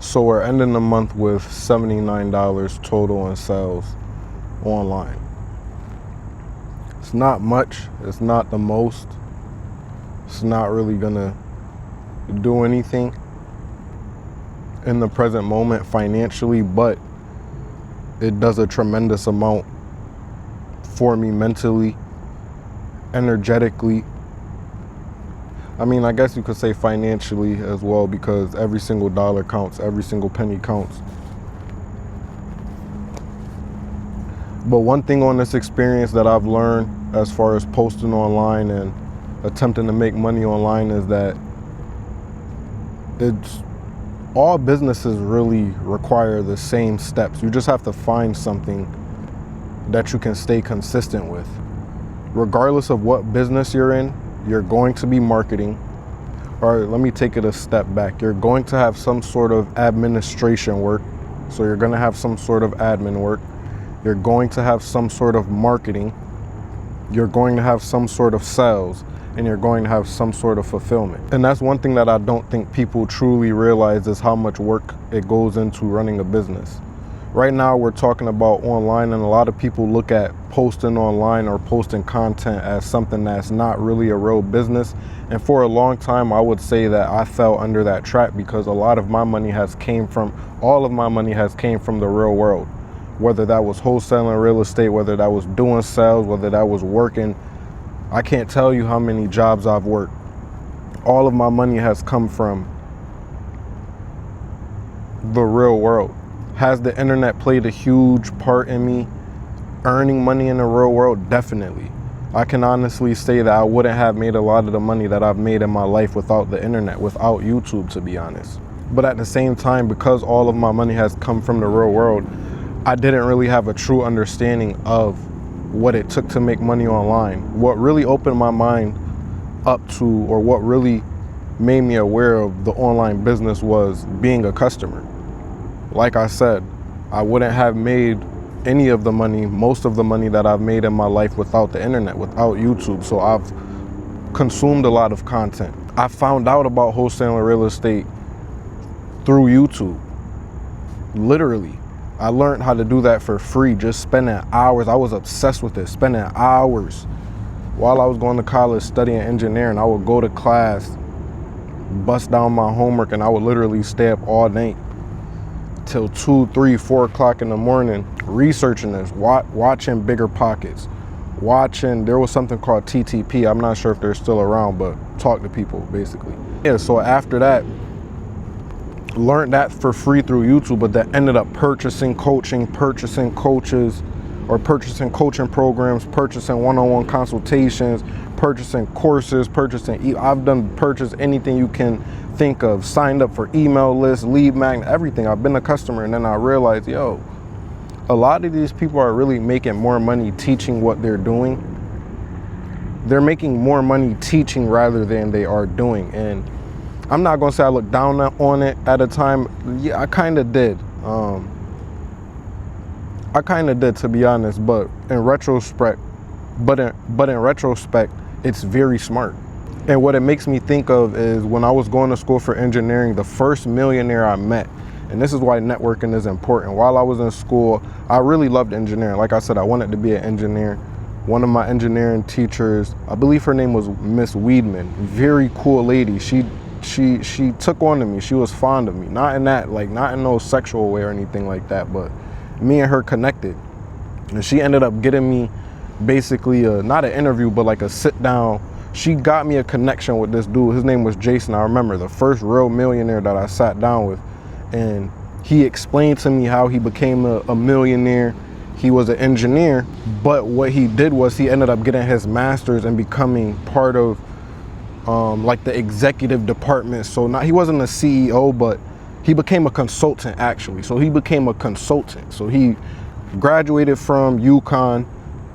So we're ending the month with $79 total in sales online. It's not much, it's not the most. It's not really gonna do anything in the present moment financially, but it does a tremendous amount for me mentally, energetically. I mean, I guess you could say financially as well, because every single dollar counts, every single penny counts. But one thing on this experience that I've learned as far as posting online and attempting to make money online is that all businesses really require the same steps. You just have to find something that you can stay consistent with. Regardless of what business you're in, you're going to be marketing. Or let me take it a step back. You're going to have some sort of administration work. So you're going to have some sort of admin work. You're going to have some sort of marketing. You're going to have some sort of sales, and you're going to have some sort of fulfillment. And that's one thing that I don't think people truly realize, is how much work it goes into running a business. Right now we're talking about online, and a lot of people look at posting online or posting content as something that's not really a real business. And for a long time, I would say that I fell under that trap, because all of my money has came from the real world. Whether that was wholesaling real estate, whether that was doing sales, whether that was working. I can't tell you how many jobs I've worked. All of my money has come from the real world. Has the internet played a huge part in me earning money in the real world? Definitely. I can honestly say that I wouldn't have made a lot of the money that I've made in my life without the internet, without YouTube, to be honest. But at the same time, because all of my money has come from the real world, I didn't really have a true understanding of what it took to make money online. What really opened my mind up to, or what really made me aware of the online business, was being a customer. Like I said, I wouldn't have made any of the money, most of the money that I've made in my life, without the internet, without YouTube. So I've consumed a lot of content. I found out about wholesaling real estate through YouTube. Literally. I learned how to do that for free, just spending hours. I was obsessed with it, spending hours. While I was going to college studying engineering, I would go to class, bust down my homework, and I would literally stay up all night till 2, 3, 4 o'clock in the morning researching this, watching Bigger Pockets, there was something called TTP. I'm not sure if they're still around, but talk to people, basically. Yeah, so after that, learned that for free through YouTube, but that ended up purchasing coaching, purchasing coaches, or purchasing coaching programs, purchasing one-on-one consultations, purchasing courses, I've purchased anything you can think of, signed up for email lists, lead magnet, everything. I've been a customer, and then I realized, a lot of these people are really making more money teaching what they're doing. They're making more money teaching rather than they are doing. And I'm not gonna say I looked down on it at a time. Yeah, I kind of did. To be honest. But in retrospect, it's very smart. And what it makes me think of is when I was going to school for engineering, the first millionaire I met, and this is why networking is important. While I was in school, I really loved engineering. Like I said, I wanted to be an engineer. One of my engineering teachers, I believe her name was Miss Weedman, very cool lady. She took on to me. She was fond of me. Not in no sexual way or anything like that, but me and her connected. And she ended up getting me basically not an interview, but like a sit down. She got me a connection with this dude. His name was Jason. I remember the first real millionaire that I sat down with. And he explained to me how he became a millionaire. He was an engineer, but what he did was he ended up getting his master's and becoming part of like the executive department. So he wasn't a CEO, but he became a consultant actually. So he became a consultant. So he graduated from UConn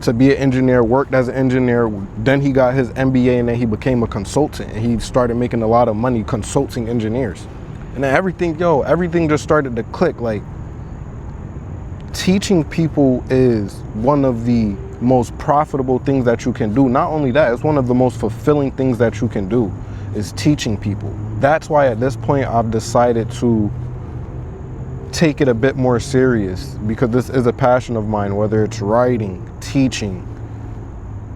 to be an engineer, worked as an engineer. Then he got his MBA, and then he became a consultant, and he started making a lot of money consulting engineers. And then everything just started to click. Like, teaching people is one of the most profitable things that you can do. Not only that, it's one of the most fulfilling things that you can do, is teaching people. That's why at this point I've decided to take it a bit more serious, because this is a passion of mine, whether it's writing, teaching,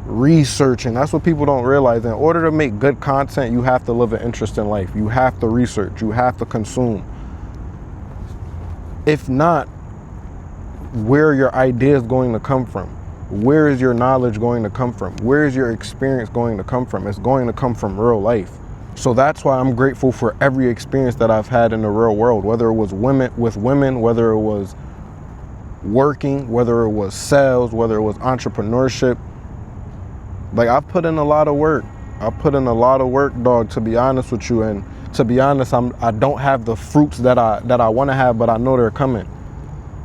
researching. That's what people don't realize. In order to make good content, you have to live an interesting life. You have to research, you have to consume. If not, where are your ideas going to come from? Where is your knowledge going to come from? Where is your experience going to come from? It's going to come from real life. So that's why I'm grateful for every experience that I've had in the real world, whether it was with women, whether it was working, whether it was sales, whether it was entrepreneurship. Like, I've put in a lot of work. I put in a lot of work, dog, to be honest with you. And to be honest, I don't have the fruits that I want to have, but I know they're coming.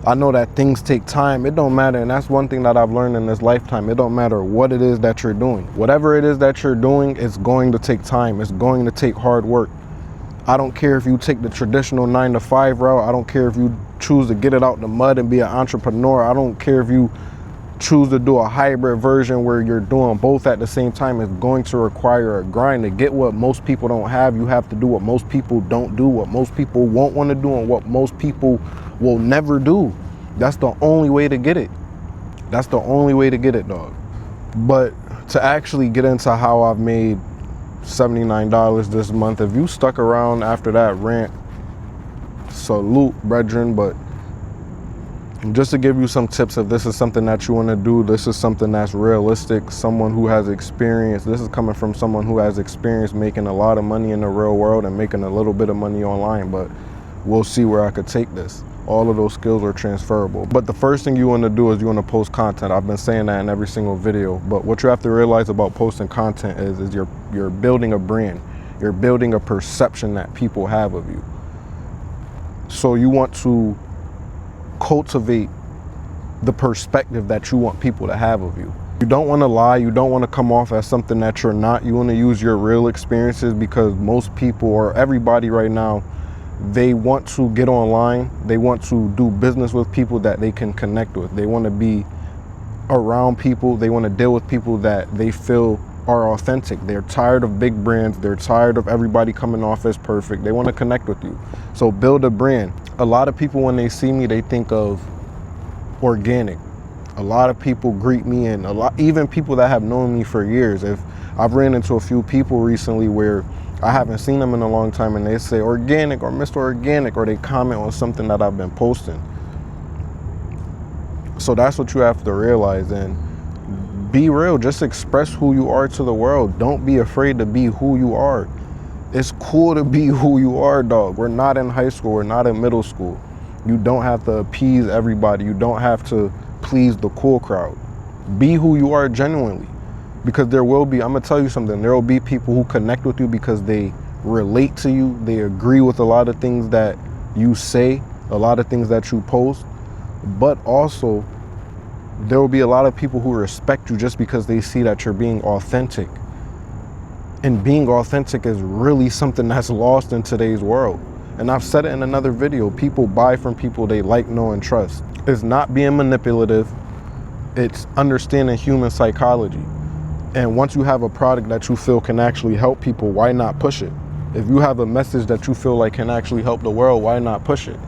I know that things take time. It don't matter. And that's one thing that I've learned in this lifetime. It don't matter what it is that you're doing. Whatever it is that you're doing, it's going to take time. It's going to take hard work. I don't care if you take the traditional 9-to-5 route. I don't care if you choose to get it out the mud and be an entrepreneur. I don't care if you choose to do a hybrid version where you're doing both at the same time. It's going to require a grind. To get what most people don't have, you have to do what most people don't do, what most people won't want to do, and what most people will never do. That's the only way to get it. That's the only way to get it, dog. But to actually get into how I've made $79 this month, if you stuck around after that rant, salute, brethren. But just to give you some tips, if this is something that you want to do, this is something that's realistic, someone who has experience. This is coming from someone who has experience making a lot of money in the real world and making a little bit of money online, but we'll see where I could take this. All of those skills are transferable. But the first thing you want to do is you want to post content. I've been saying that in every single video, but what you have to realize about posting content is you're building a brand. You're building a perception that people have of you. So you want to cultivate the perspective that you want people to have of you. You don't want to lie. You don't want to come off as something that you're not. You want to use your real experiences, because most people, or everybody right now, they want to get online. They want to do business with people that they can connect with. They want to be around people. They want to deal with people that they feel are authentic. They're tired of big brands. They're tired of everybody coming off as perfect. They want to connect with you. So build a brand. A lot of people, when they see me, they think of organic. A lot of people greet me, and even people that have known me for years. If I've ran into a few people recently where I haven't seen them in a long time, and they say organic or Mr. Organic, or they comment on something that I've been posting. So that's what you have to realize, and be real. Just express who you are to the world. Don't be afraid to be who you are. It's cool to be who you are, dog. We're not in high school. We're not in middle school. You don't have to appease everybody. You don't have to please the cool crowd. Be who you are genuinely. Because there will be, I'm going to tell you something, there will be people who connect with you because they relate to you. They agree with a lot of things that you say, a lot of things that you post. But also, there will be a lot of people who respect you just because they see that you're being authentic. And being authentic is really something that's lost in today's world. And I've said it in another video. People buy from people they like, know, and trust. It's not being manipulative. It's understanding human psychology. And once you have a product that you feel can actually help people, why not push it? If you have a message that you feel like can actually help the world, why not push it?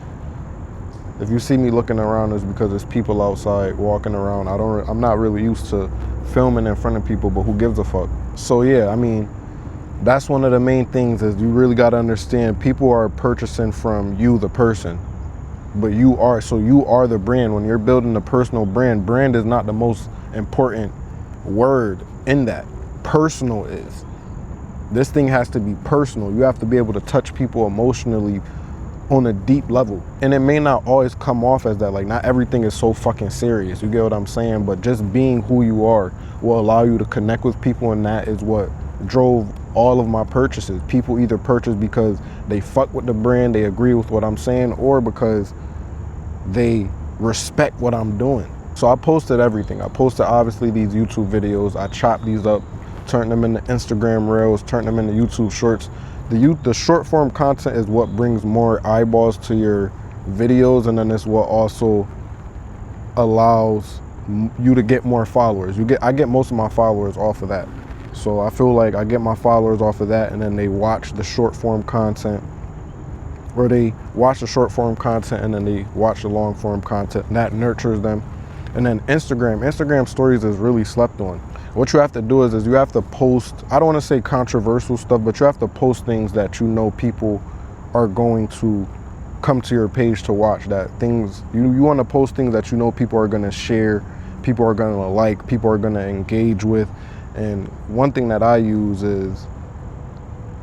If you see me looking around, it's because there's people outside walking around. I'm not really used to filming in front of people, but who gives a fuck? So yeah, I mean, that's one of the main things, is you really got to understand people are purchasing from you, the person, but you are the brand. When you're building a personal brand is not the most important word in that. Personal is. This thing has to be personal. You have to be able to touch people emotionally on a deep level. And it may not always come off as that. Like, not everything is so fucking serious. You get what I'm saying? But just being who you are will allow you to connect with people, and that is what drove all of my purchases. People either purchase because they fuck with the brand, they agree with what I'm saying, or because they respect what I'm doing. So I posted everything. I posted, obviously, these YouTube videos. I chopped these up, turned them into Instagram Reels, turned them into YouTube Shorts. The short form content is what brings more eyeballs to your videos, and then it's what also allows you to get more followers. I get most of my followers off of that. So I feel like I get my followers off of that, and then they watch the short form content where they watch the short form content and then they watch the long form content, and that nurtures them. And then Instagram stories is really slept on. What you have to do is you have to post, I don't want to say controversial stuff, but you have to post things that you know people are going to come to your page to watch. That things, you want to post things that you know people are going to share, people are going to like, people are going to engage with. And one thing that I use is,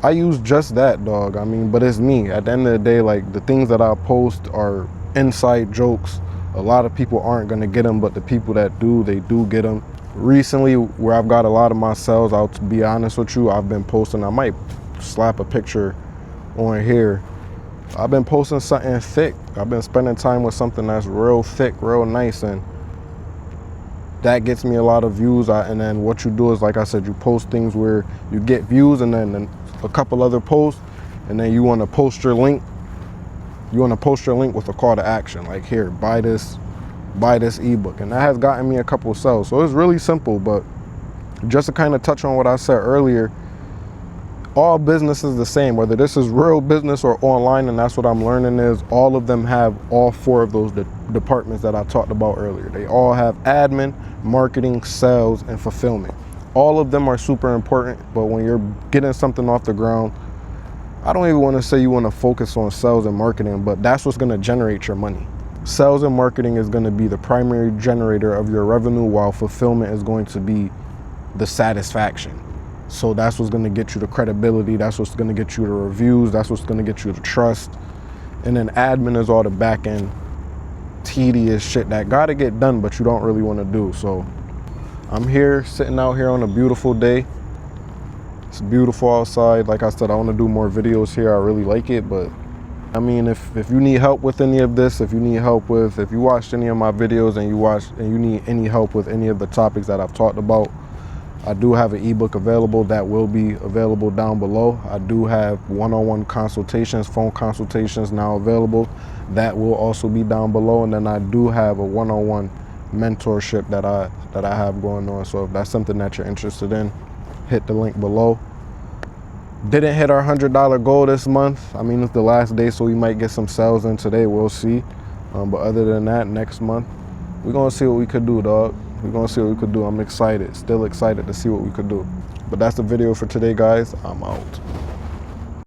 I use just that, dog. I mean, but it's me. At the end of the day, like, the things that I post are inside jokes. A lot of people aren't going to get them, but the people that do, they do get them. Recently, where I've got a lot of my sales, I'll be honest with you, I've been posting, I might slap a picture on here. I've been posting something thick. I've been spending time with something that's real thick, real nice, and that gets me a lot of views. And then what you do is, like I said, you post things where you get views, and then a couple other posts, and then you want to post your link. You want to post your link with a call to action, like, here, buy this ebook. And that has gotten me a couple of sales. So it's really simple. But just to kind of touch on what I said earlier, all business is the same, whether this is real business or online. And that's what I'm learning, is all of them have all four of those departments that I talked about earlier. They all have admin, marketing, sales, and fulfillment. All of them are super important, but when you're getting something off the ground, I don't even want to say you want to focus on sales and marketing, but that's what's going to generate your money. Sales and marketing is going to be the primary generator of your revenue, while fulfillment is going to be the satisfaction. So that's what's going to get you the credibility. That's what's going to get you the reviews. That's what's going to get you the trust. And then admin is all the back end tedious shit that got to get done, but you don't really want to do. So I'm here, sitting out here on a beautiful day. It's beautiful outside. Like I said, I want to do more videos here. I really like it. But I mean, if you need help with any of this, if you watched any of my videos and you need any help with any of the topics that I've talked about, I do have an ebook available that will be available down below. I do have one-on-one consultations, phone consultations now available. That will also be down below. And then I do have a one-on-one mentorship that I have going on. So if that's something that you're interested in, hit the link below. Didn't hit our $100 goal this month. I mean, it's the last day, so we might get some sales in today. We'll see. But other than that, next month, we're going to see what we could do, dog. We're going to see what we could do. I'm excited, still excited to see what we could do. But that's the video for today, guys. I'm out.